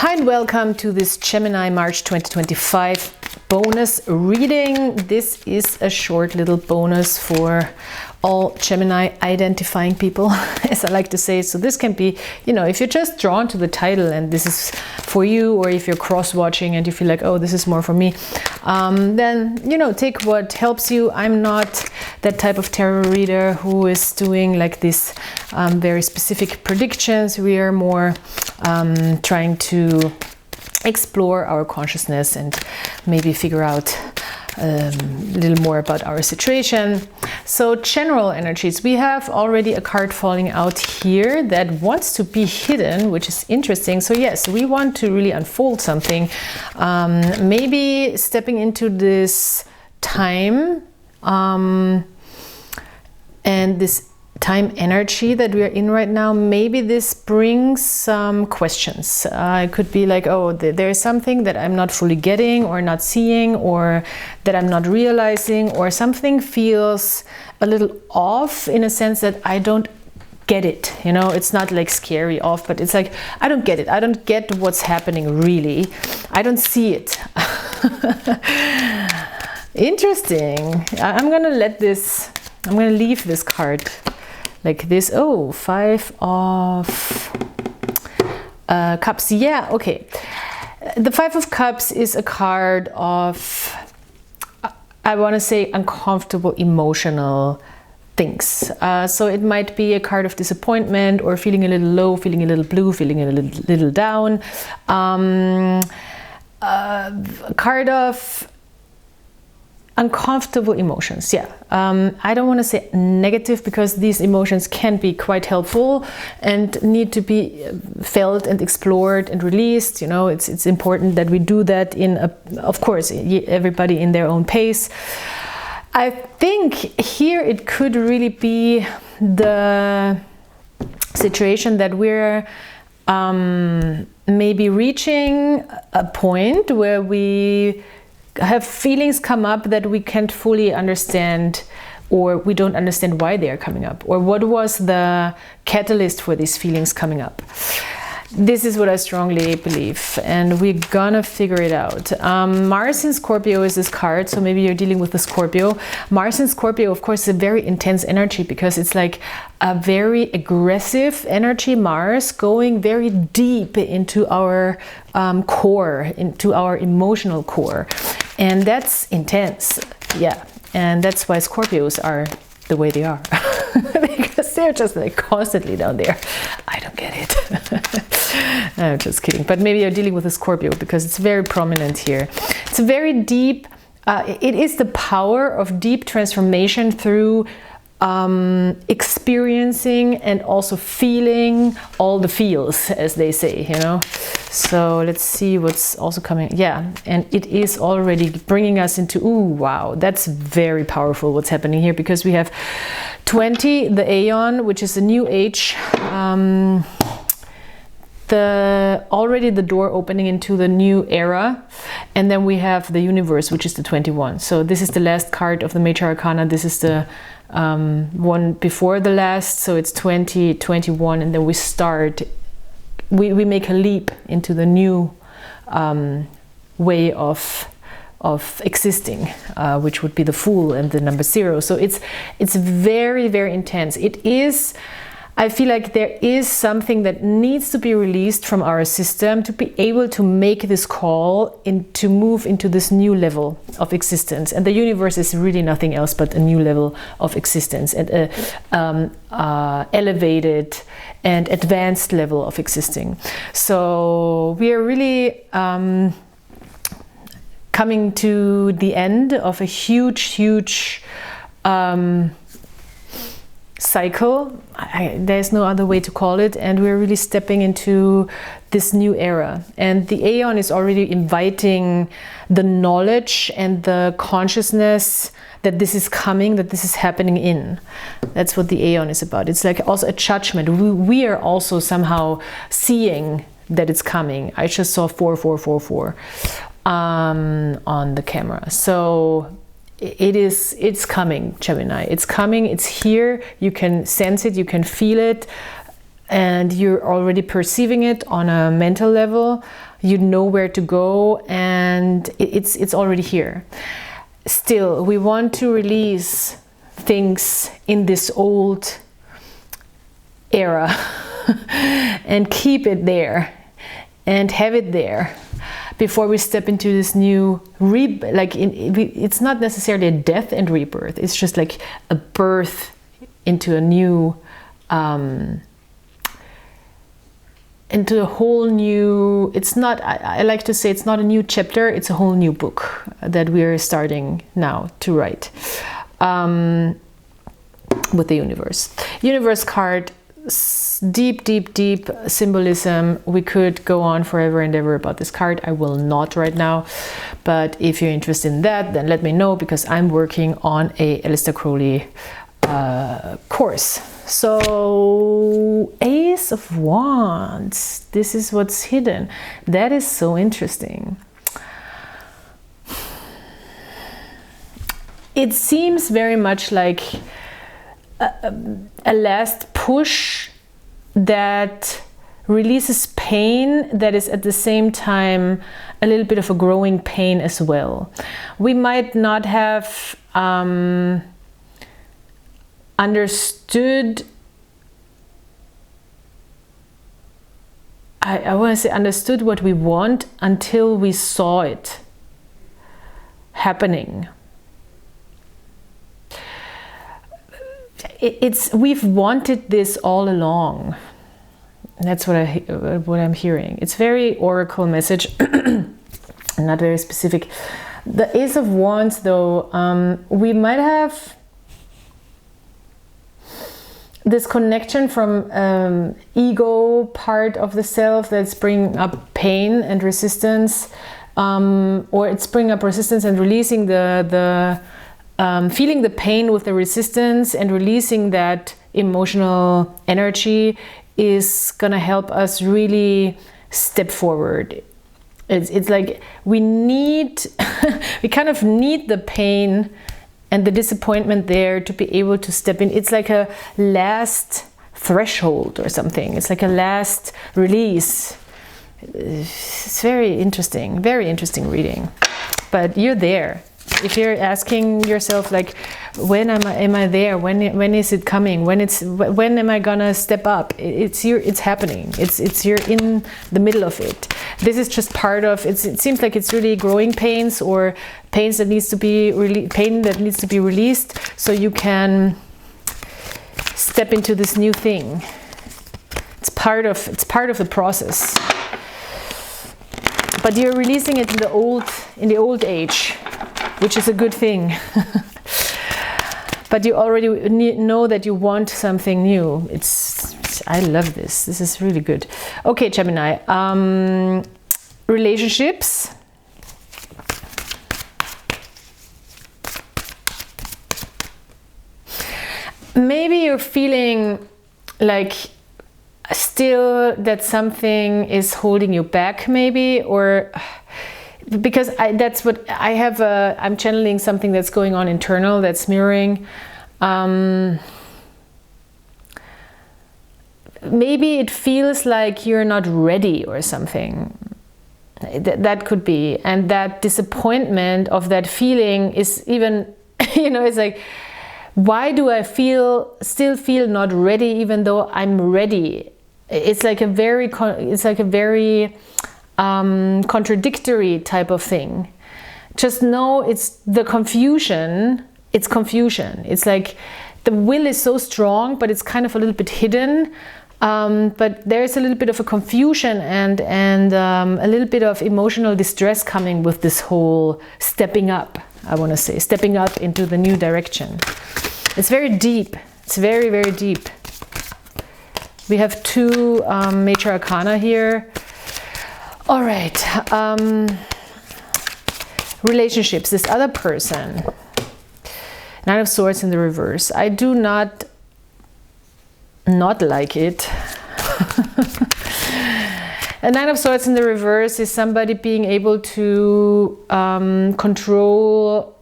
Hi and welcome to this Gemini March 2025 bonus reading. This is a short little bonus for all Gemini identifying people, as I like to say. So this can be, you know, if you're just drawn to the title and this is for you, or if you're cross-watching and you feel like, oh, this is more for me, then, you know, take what helps you. I'm not that type of tarot reader who is doing like this very specific predictions. We are more trying to explore our consciousness and maybe figure out a little more about our situation. So general energies, we have already a card falling out here that wants to be hidden, which is interesting. So yes, we want to really unfold something, maybe stepping into this time and this time energy that we are in right now. Maybe this brings some questions. It could be like, oh, there's something that I'm not fully getting or not seeing, or that I'm not realizing, or something feels a little off in a sense that I don't get it. You know, it's not like scary off, but it's like, I don't get it. I don't get what's happening really. I don't see it. Interesting. I'm gonna leave this card like this. Oh, Five of Cups. Yeah, okay. The Five of Cups is a card of, I want to say, uncomfortable emotional things. So it might be a card of disappointment, or feeling a little low, feeling a little blue, feeling a little down. A card of uncomfortable emotions. Yeah, I don't want to say negative, because these emotions can be quite helpful and need to be felt and explored and released. You know, it's important that we do that in of course, everybody in their own pace. I think here it could really be the situation that we're maybe reaching a point where we have feelings come up that we can't fully understand, or we don't understand why they are coming up, or what was the catalyst for these feelings coming up. This is what I strongly believe, and we're gonna figure it out. Mars in Scorpio is this card, so maybe you're dealing with the Scorpio. Mars in Scorpio, of course, is a very intense energy, because it's like a very aggressive energy. Mars going very deep into our core, into our emotional core, and that's intense. Yeah, and that's why Scorpios are the way they are. Because they're just like constantly down there. I don't get it. I'm just kidding. But maybe you're dealing with a Scorpio, because it's very prominent here. It's very deep. It is the power of deep transformation through experiencing and also feeling all the feels, as they say, you know. So let's see what's also coming. Yeah, and it is already bringing us into, ooh, wow, that's very powerful what's happening here, because we have 20, the Aeon, which is a new age, already the door opening into the new era, and then we have the Universe, which is the 21. So this is the last card of the Major Arcana. This is the one before the last, so it's 20, 21, and then we start, we make a leap into the new way of existing, which would be the Fool and the number 0. So it's very, very intense. It is, I feel like there is something that needs to be released from our system to be able to make this call to move into this new level of existence. And the Universe is really nothing else but a new level of existence, and a elevated and advanced level of existing. So we are really coming to the end of a huge cycle. There's no other way to call it, and we're really stepping into this new era. And the Aeon is already inviting the knowledge and the consciousness that this is coming, that this is happening in. That's what the Aeon is about. It's like also a judgment. We are also somehow seeing that it's coming. I just saw 4444 on the camera. So it's coming, Gemini. It's coming, it's here. You can sense it, you can feel it. and you're already perceiving it on a mental level. You know where to go, and it's already here. Still, we want to release things in this old era and keep it there and have it there before we step into this new it's not necessarily a death and rebirth. It's just like a birth into a new into a whole new, it's not, I like to say it's not a new chapter, it's a whole new book that we're starting now to write with the universe. Universe card, deep, deep, deep symbolism. We could go on forever and ever about this card. I will not right now, but if you're interested in that, then let me know, because I'm working on a Aleister Crowley course. So Ace of Wands, this is what's hidden. That is so interesting. It seems very much like a last push that releases pain, that is at the same time a little bit of a growing pain as well. We might not have understood, I want to say understood what we want until we saw it happening. We've wanted this all along. That's what I'm hearing. It's very oracle message, not very specific. The Ace of Wands, though, we might have this connection from ego part of the self that's bringing up pain and resistance, or it's bringing up resistance and releasing feeling the pain with the resistance and releasing that emotional energy is gonna help us really step forward. It's like we need, we kind of need the pain and the disappointment there to be able to step in. It's like a last threshold or something. It's like a last release. It's very interesting reading. But you're there. If you're asking yourself, like, when am I there? When is it coming? When am I gonna step up? It's happening. You're in the middle of it. This is just part of it. It seems like it's really growing pains, or pains that needs to be pain that needs to be released, so you can step into this new thing. It's part of the process. But you're releasing it in the old age, which is a good thing. But you already know that you want something new. I love this. This is really good. Okay, Gemini. Relationships. Maybe you're feeling like still that something is holding you back, maybe, or because that's what I have. I'm channeling something that's going on internal, that's mirroring. Maybe it feels like you're not ready or something. That could be. And that disappointment of that feeling is even, it's like, why do I still feel not ready even though I'm ready? It's like a very contradictory type of thing. Just know it's the confusion. It's confusion. It's like the will is so strong, but it's kind of a little bit hidden. But there's a little bit of a confusion and a little bit of emotional distress coming with this whole stepping up. I want to say stepping up into the new direction. It's very deep. It's very, very deep. We have two major arcana here. All right. Relationships. This other person. Nine of Swords in the reverse. I do not like it. A Nine of Swords in the reverse is somebody being able to control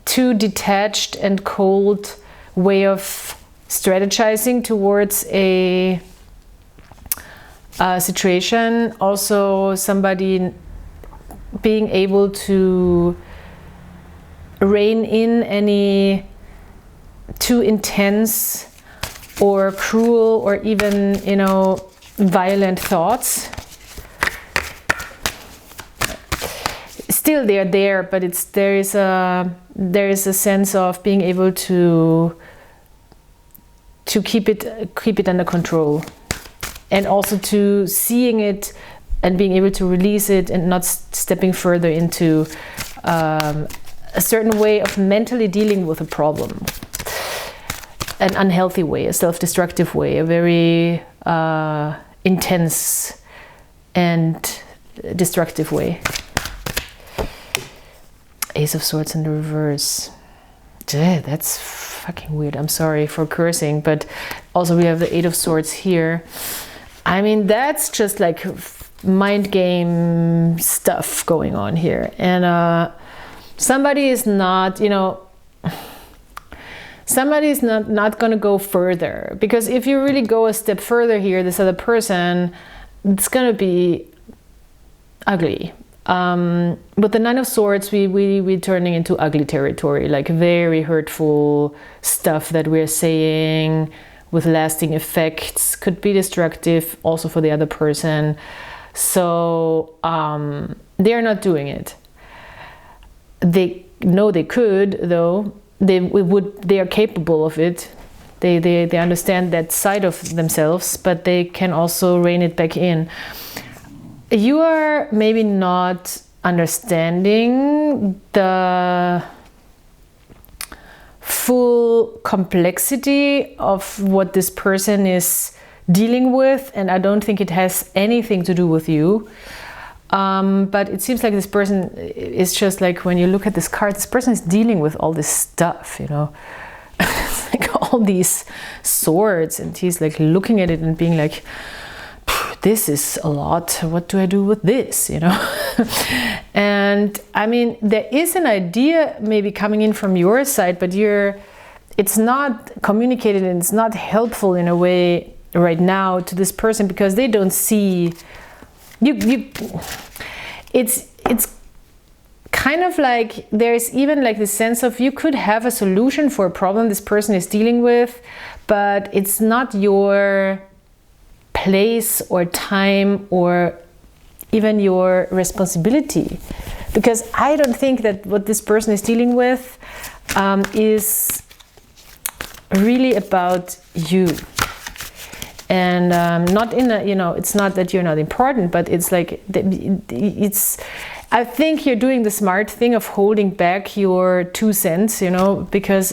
too detached and cold way of strategizing towards a situation. Also somebody being able to rein in any too intense or cruel or even, you know, violent thoughts. Still they're there, but there is a sense of being able to keep it under control, and also to seeing it and being able to release it and not stepping further into a certain way of mentally dealing with a problem, an unhealthy way, a self-destructive way, a very intense and destructive way. Ace of Swords in the reverse. That's fucking weird. I'm sorry for cursing, but also we have the Eight of Swords here. I mean, that's just like mind game stuff going on here. And somebody is not, you know, somebody is not going to go further. Because if you really go a step further here, this other person, it's going to be ugly. With the Nine of Swords, we're turning into ugly territory, like very hurtful stuff that we're saying with lasting effects, could be destructive also for the other person. So they're not doing it. They know they could, though. They are capable of it. They understand that side of themselves, but they can also rein it back in. You are maybe not understanding the full complexity of what this person is dealing with, and I don't think it has anything to do with you. But it seems like this person is just like, when you look at this card, this person is dealing with all this stuff, you know, like all these swords, and he's like looking at it and being like, this is a lot, what do I do with this, you know? And I mean, there is an idea maybe coming in from your side, but it's not communicated and it's not helpful in a way right now to this person, because they don't see it's kind of like there's even like the sense of you could have a solution for a problem this person is dealing with, but it's not your place or time or even your responsibility, because I don't think that what this person is dealing with is really about you. And not in a, you know, it's not that you're not important, but it's like I think you're doing the smart thing of holding back your 2 cents, you know, because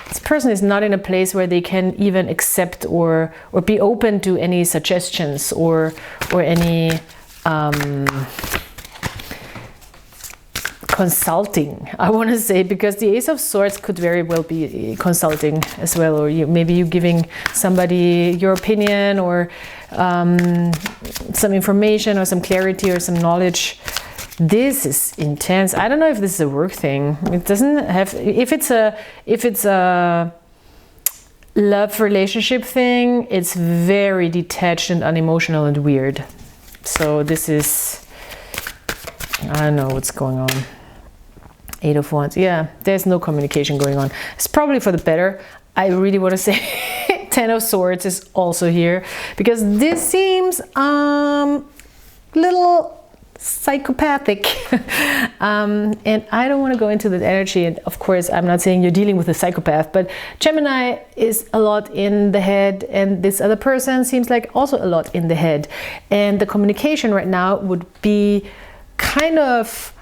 this person is not in a place where they can even accept or be open to any suggestions or any consulting, I want to say, because the Ace of Swords could very well be consulting as well, or maybe you giving somebody your opinion or some information or some clarity or some knowledge. This is intense. I don't know if this is a work thing. It doesn't have, if it's a love relationship thing, it's very detached and unemotional and weird. So this is, I don't know what's going on. Eight of Wands. Yeah, there's no communication going on. It's probably for the better. I really want to say Ten of Swords is also here, because this seems little psychopathic. And I don't want to go into that energy. And of course, I'm not saying you're dealing with a psychopath, but Gemini is a lot in the head, and this other person seems like also a lot in the head. And the communication right now would be kind of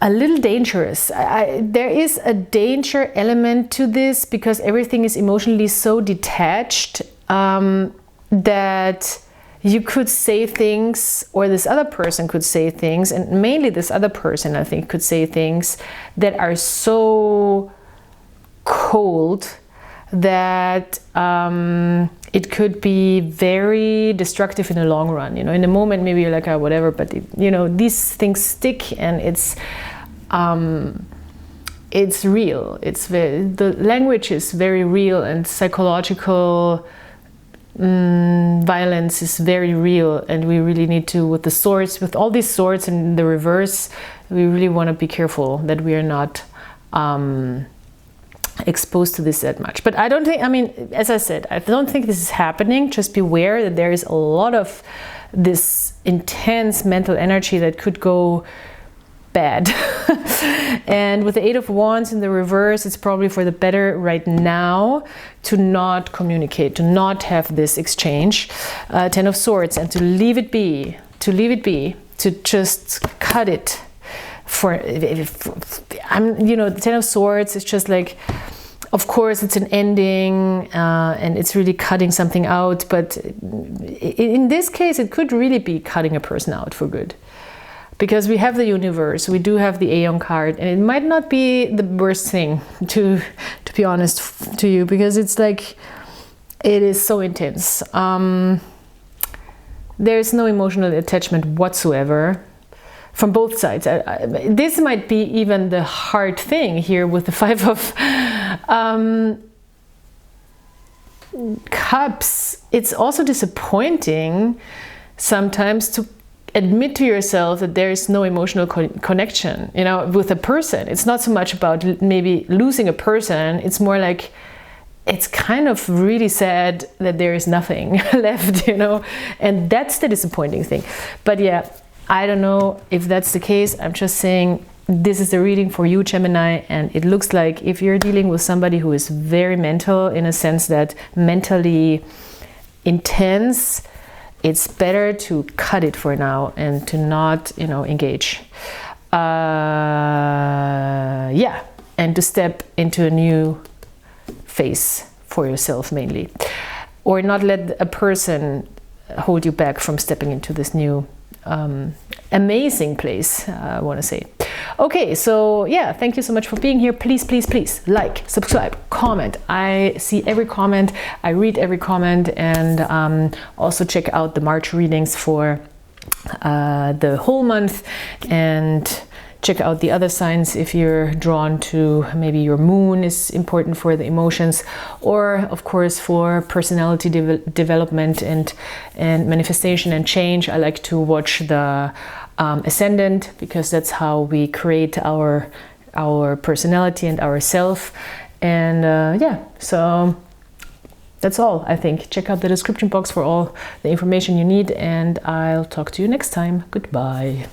a little dangerous. There is a danger element to this, because everything is emotionally so detached that you could say things, or this other person could say things, and mainly this other person, I think, could say things that are so cold that it could be very destructive in the long run. You know, in the moment maybe you're like, oh, whatever, but you know, these things stick, and it's it's real. The language is very real, and psychological violence is very real, and we really need to, with the swords, with all these swords in the reverse, we really want to be careful that we are not exposed to this that much. But I don't think, I mean, as I said, I don't think this is happening. Just beware that there is a lot of this intense mental energy that could go bad. And with the Eight of Wands in the reverse, it's probably for the better right now to not communicate, to not have this exchange. Ten of Swords, and to leave it be, to just cut it. You know, the Ten of Swords is just like, of course it's an ending, and it's really cutting something out, but in this case it could really be cutting a person out for good. Because we have the universe, we do have the Aeon card, and it might not be the worst thing, to be honest to you, because it's like, it is so intense. There's no emotional attachment whatsoever from both sides. This might be even the hard thing here with the Five of Cups. It's also disappointing sometimes to admit to yourself that there is no emotional connection, you know, with a person. It's not so much about maybe losing a person, it's more like, it's kind of really sad that there is nothing left, you know, and that's the disappointing thing. But yeah, I don't know if that's the case. I'm just saying this is the reading for you, Gemini, and it looks like if you're dealing with somebody who is very mental, in a sense that mentally intense, it's better to cut it for now and to not, you know, engage. Yeah, and to step into a new phase for yourself mainly. Or not let a person hold you back from stepping into this new amazing place, I want to say. Okay, so yeah, thank you so much for being here. Please, please, please like, subscribe, comment. I see every comment, I read every comment, and also check out the March readings for the whole month, and check out the other signs if you're drawn to, maybe your moon is important for the emotions, or of course for personality development and manifestation and change. I like to watch the ascendant, because that's how we create our personality and our self. And yeah, so that's all, I think. Check out the description box for all the information you need, and I'll talk to you next time. Goodbye.